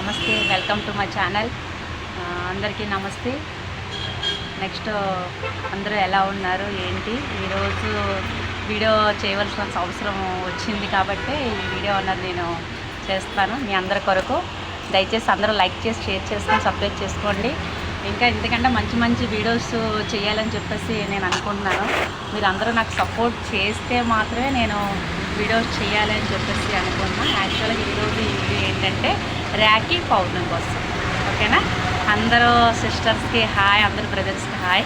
నమస్తే, welcome to my channel. అందరికీ నమస్తే. నెక్స్ట్ అందరూ ఎలా ఉన్నారు ఏంటి? ఈరోజు వీడియో చేయవలసిన అవసరం వచ్చింది కాబట్టి ఈ వీడియో అన్నది నేను చేస్తాను మీ అందరి కొరకు. దయచేసి అందరూ లైక్ చేసి షేర్ చేసుకొని సబ్స్క్రైబ్ చేసుకోండి. ఇంకా ఎందుకంటే మంచి మంచి వీడియోస్ చేయాలని చెప్పేసి నేను అనుకుంటున్నాను. మీరు అందరూ నాకు సపోర్ట్ చేస్తే మాత్రమే నేను వీడియోస్ చేయాలని చెప్పేసి అనుకుంటున్నాను. యాక్చువల్గా ఈరోజు ఈ వీడియో ఏంటంటే రాఖీ పౌర్ణమి కోసం. ఓకేనా? అందరూ సిస్టర్స్కి హాయ్, అందరు బ్రదర్స్కి హాయ్.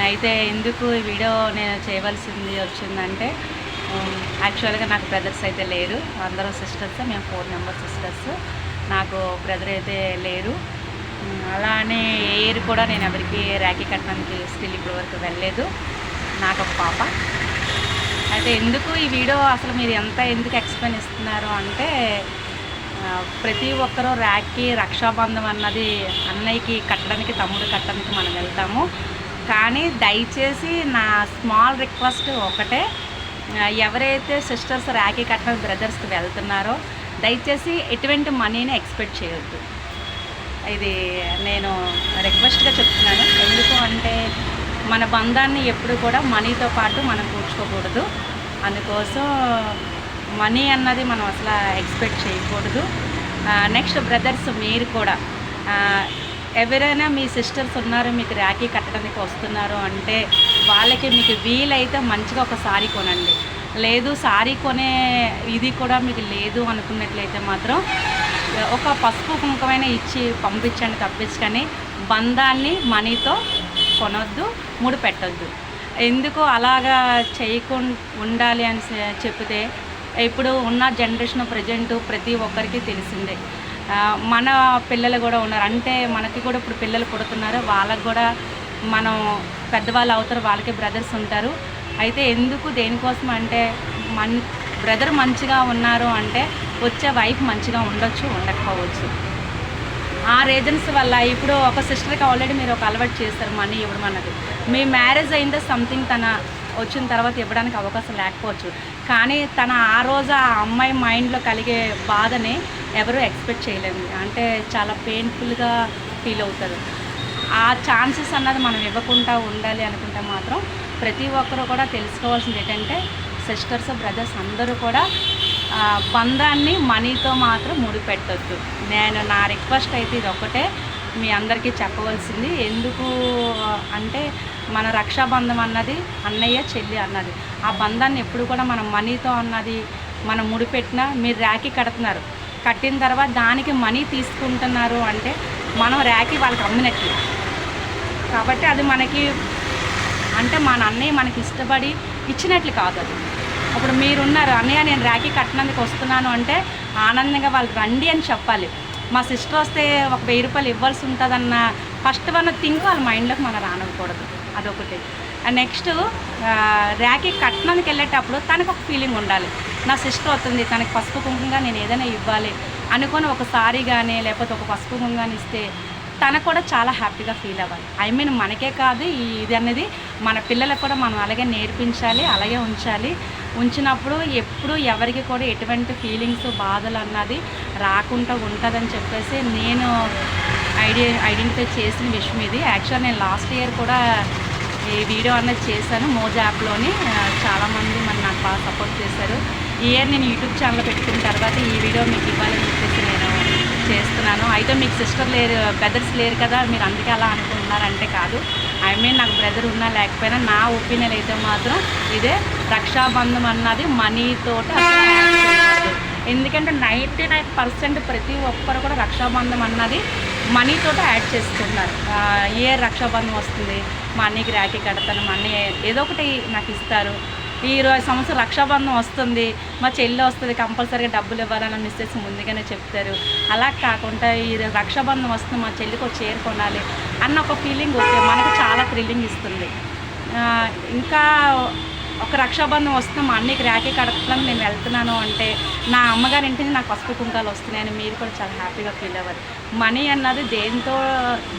అయితే ఎందుకు ఈ వీడియో నేను చేయవలసింది వచ్చిందంటే యాక్చువల్గా నాకు బ్రదర్స్ అయితే లేరు, అందరూ సిస్టర్స్. మేము 4 మెంబర్స్ సిస్టర్స్. నాకు బ్రదర్ అయితే లేరు. అలానే ఏ ఇయర్ కూడా నేను ఎవరికి రాఖీ కట్టడానికి స్టిల్ ఇప్పటి వరకు వెళ్ళలేదు. నాకు ఒక పాప. అయితే ఎందుకు ఈ వీడియో అసలు మీరు ఎందుకు ఎక్స్ప్లెయిన్ ఇస్తున్నారు అంటే ప్రతి ఒక్కరూ రాఖీ రక్షాబంధం అన్నది అన్నయ్యకి కట్టడానికి, తమ్ముడు కట్టడానికి మనం వెళ్తాము. కానీ దయచేసి నా స్మాల్ రిక్వెస్ట్ ఒకటే, ఎవరైతే సిస్టర్స్ రాఖీ కట్టడానికి బ్రదర్స్కి వెళ్తున్నారో దయచేసి ఎటువంటి మనీని ఎక్స్పెక్ట్ చేయొద్దు. ఇది నేను రిక్వెస్ట్గా చెప్తున్నాను. ఎందుకు అంటే మన బంధాన్ని ఎప్పుడు కూడా మనీతో పాటు మనం కూర్చోకూడదు. అందుకోసం మనీ అన్నది మనం అసలు ఎక్స్పెక్ట్ చేయకూడదు. నెక్స్ట్ బ్రదర్స్, మీరు కూడా ఎవరైనా మీ సిస్టర్స్ ఉన్నారు, మీకు రాఖీ కట్టడానికి వస్తున్నారు అంటే వాళ్ళకి మీకు వీలైతే మంచిగా ఒక సారీ కొనండి. లేదు సారీ కొనే ఇది కూడా మీకు లేదు అనుకున్నట్లయితే మాత్రం ఒక పసుపు కుంకుమైన ఇచ్చి పంపించండి తప్పించుకొని బంధాన్ని మనీతో కొనొద్దు, ముడి పెట్టొద్దు. ఎందుకు అలాగా చేయకుండా ఉండాలి అని చెప్తే ఇప్పుడు ఉన్న జనరేషన్ ప్రజెంట్ ప్రతి ఒక్కరికి తెలిసిందే. మన పిల్లలు కూడా ఉన్నారు, అంటే మనకి కూడా ఇప్పుడు పిల్లలు పుడుతున్నారు, వాళ్ళకి కూడా మనం పెద్దవాళ్ళు అవుతారు, వాళ్ళకి బ్రదర్స్ ఉంటారు. అయితే ఎందుకు దేనికోసం అంటే బ్రదర్ మంచిగా ఉన్నారు అంటే వచ్చే వైఫ్ మంచిగా ఉండొచ్చు, ఉండకపోవచ్చు. ఆ రీజన్స్ వల్ల ఇప్పుడు ఒక సిస్టర్కి ఆల్రెడీ మీరు ఒక అలవాటు చేస్తారు మనీ ఇవ్వడం అన్నది. మీ మ్యారేజ్ అయిందో సంథింగ్ తన వచ్చిన తర్వాత ఇవ్వడానికి అవకాశం లేకపోవచ్చు. కానీ తన ఆ రోజు ఆ అమ్మాయి మైండ్లో కలిగే బాధని ఎవరు ఎక్స్పెక్ట్ చేయలేము. అంటే చాలా పెయిన్ఫుల్గా ఫీల్ అవుతారు. ఆ ఛాన్సెస్ అన్నది మనం ఇవ్వకుండా ఉండాలి అనుకుంటే మాత్రం ప్రతి ఒక్కరు కూడా తెలుసుకోవాల్సింది ఏంటంటే సిస్టర్స్, బ్రదర్స్ అందరూ కూడా బంధాన్ని మనీతో మాత్రం ముడిపెట్టొద్దు. నా రిక్వెస్ట్ అయితే ఇది ఒకటే మీ అందరికీ చెప్పవలసింది. ఎందుకు అంటే మన రక్షాబంధం అన్నది అన్నయ్య చెల్లి అన్నది. ఆ బంధాన్ని ఎప్పుడు కూడా మనం మనీతో అన్నది మనం ముడిపెట్టినా, మీరు రాఖీ కడుతున్నారు, కట్టిన తర్వాత దానికి మనీ తీసుకుంటున్నారు అంటే మనం రాఖీ వాళ్ళకి అమ్మినట్లు. కాబట్టి అది మనకి అంటే మన అన్నయ్య మనకి ఇష్టపడి ఇచ్చినట్లు కాదు. అది అప్పుడు మీరున్నారు, అన్నయ్య నేను రాఖీ కట్టడానికి వస్తున్నాను అంటే ఆనందంగా వాళ్ళు రండి అని చెప్పాలి. మా సిస్టర్ వస్తే ఒక 1000 రూపాయలు ఇవ్వాల్సి ఉంటుందన్న ఫస్ట్ వన్ థింక్ వాళ్ళ మైండ్లోకి మనం రానకూడదు. అదొకటి. నెక్స్ట్ రాఖీ కట్టడానికి వెళ్ళేటప్పుడు తనకు ఒక ఫీలింగ్ ఉండాలి, నా సిస్టర్ వస్తుంది, తనకి పసుపు కుంకుమగా నేను ఏదైనా ఇవ్వాలి అనుకొని ఒక సారీ కానీ లేకపోతే ఒక పసుపు కుంకుమ కానీ ఇస్తే తనకు కూడా చాలా హ్యాపీగా ఫీల్ అవ్వాలి. మనకే కాదు, ఇది అనేది మన పిల్లలకు కూడా మనం అలాగే నేర్పించాలి, అలాగే ఉంచాలి. ఉంచినప్పుడు ఎప్పుడు ఎవరికి కూడా ఎటువంటి ఫీలింగ్స్, బాధలు అన్నది రాకుండా ఉంటుందని చెప్పేసి నేను ఐడెంటిఫై చేసిన విషయం ఇది. యాక్చువల్ నేను లాస్ట్ ఇయర్ కూడా ఈ వీడియో అన్నది చేశాను మోజ్ యాప్లోని. చాలామంది నాకు బాగా సపోర్ట్ చేశారు. ఈ ఇయర్ నేను యూట్యూబ్ ఛానల్ పెట్టుకున్న తర్వాత ఈ వీడియో మీకు ఇవ్వాలని చెప్పేసి నేను చేస్తున్నాను. అయితే మీకు సిస్టర్ లేరు, బ్రదర్స్ లేరు కదా, మీరు అందుకే అలా అనుకుంటున్నారంటే కాదు. నాకు బ్రదర్ ఉన్నా లేకపోయినా నా ఒపీనియన్ అయితే మాత్రం ఇదే, రక్షాబంధం అన్నది మనీతోటి అసలు యాడ్ చేయకూడదు. ఎందుకంటే 99% ప్రతి ఒక్కరు కూడా రక్షాబంధం అన్నది మనీతోటి యాడ్ చేస్తున్నారు. ఏ రక్షాబంధం వస్తుంది, మా అన్నయ్యకి రాఖీ కడతాను, మా అన్నయ్య ఏదో ఒకటి నాకు ఇస్తారు. ఈ 20 సంవత్సరం రక్షాబంధం వస్తుంది, మా చెల్లి వస్తుంది, కంపల్సరీగా డబ్బులు ఇవ్వాలని మిస్సెస్ ముందుగానే చెప్తారు. అలా కాకుండా ఈ రక్షాబంధం వస్తుంది, మా చెల్లికి ఒక చీర కొనాలి అన్న ఒక ఫీలింగ్ వస్తే మనకు చాలా థ్రిల్లింగ్ ఇస్తుంది. ఇంకా ఒక రక్షాబంధం వస్తుంది, మా అన్నయ్యకి రాఖీ కడతాను నేను వెళ్తున్నాను అంటే నా అమ్మగారి ఇంటిని నాకు పసుపు కుంకాలు వస్తున్నాయని మీరు కూడా చాలా హ్యాపీగా ఫీల్ అవ్వాలి. మనీ అన్నది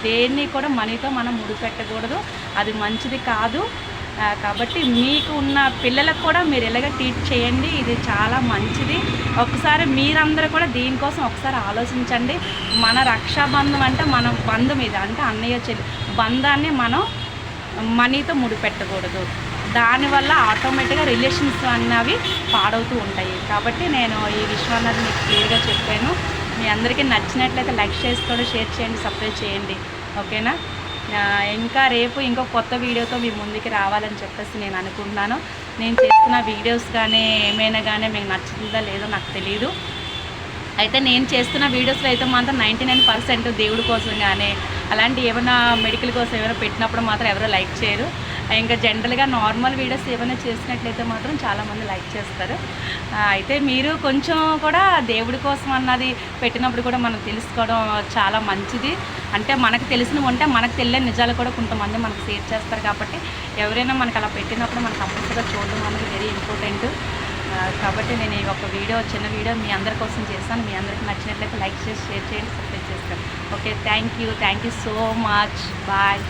దేన్ని కూడా మనీతో మనం ముడిపెట్టకూడదు, అది మంచిది కాదు. కాబట్టి మీకు ఉన్న పిల్లలకు కూడా మీరు ఇలాగ టీచ్ చేయండి. ఇది చాలా మంచిది. ఒకసారి మీరందరూ కూడా దీనికోసం ఒకసారి ఆలోచించండి. మన రక్షాబంధం అంటే మన బంధం ఇది, అంటే అన్నయ్య చెల్లి బంధాన్ని మనం మనీతో ముడిపెట్టకూడదు. దానివల్ల ఆటోమేటిక్గా రిలేషన్స్ అన్నవి పాడవుతూ ఉంటాయి. కాబట్టి నేను ఈ విషయం అన్నది మీకు క్లియర్గా చెప్పాను. మీ అందరికీ నచ్చినట్లయితే లైక్ చేసుకోండి, షేర్ చేయండి, సబ్స్క్రైబ్ చేయండి. ఓకేనా? ఇంకా రేపు ఇంకో కొత్త వీడియోతో మీ ముందుకి రావాలని చెప్పేసి నేను అనుకుంటున్నాను. నేను చేస్తున్న వీడియోస్ కానీ ఏమైనా కానీ మీకు నచ్చుతుందా లేదో నాకు తెలియదు. అయితే నేను చేస్తున్న వీడియోస్లో అయితే మాత్రం 99% దేవుడి కోసం కానీ అలాంటి ఏమైనా మెడికల్ కోసం ఏమైనా పెట్టినప్పుడు మాత్రం ఎవరో లైక్ చేయరు. ఇంకా జనరల్గా నార్మల్ వీడియోస్ ఏమైనా చేసినట్లయితే మాత్రం చాలామంది లైక్ చేస్తారు. అయితే మీరు కొంచెం కూడా దేవుడి కోసం అన్నది పెట్టినప్పుడు కూడా మనం తెలుసుకోవడం చాలా మంచిది. అంటే మనకు తెలిసినవి ఉంటే మనకు తెలియని నిజాలు కూడా కొంతమంది మనకు షేర్ చేస్తారు. కాబట్టి ఎవరైనా మనకు అలా పెట్టినప్పుడు మనం కంపల్సరీగా చూడడం అనేది వెరీ ఇంపార్టెంట్. కాబట్టి నేను ఈ ఒక చిన్న వీడియో మీ అందరి కోసం చేస్తాను. మీ అందరికి నచ్చినట్లయితే లైక్ చేసి షేర్ చేయండి, సబ్స్క్రైబ్ చేస్తాను. Okay, thank you so much. Bye.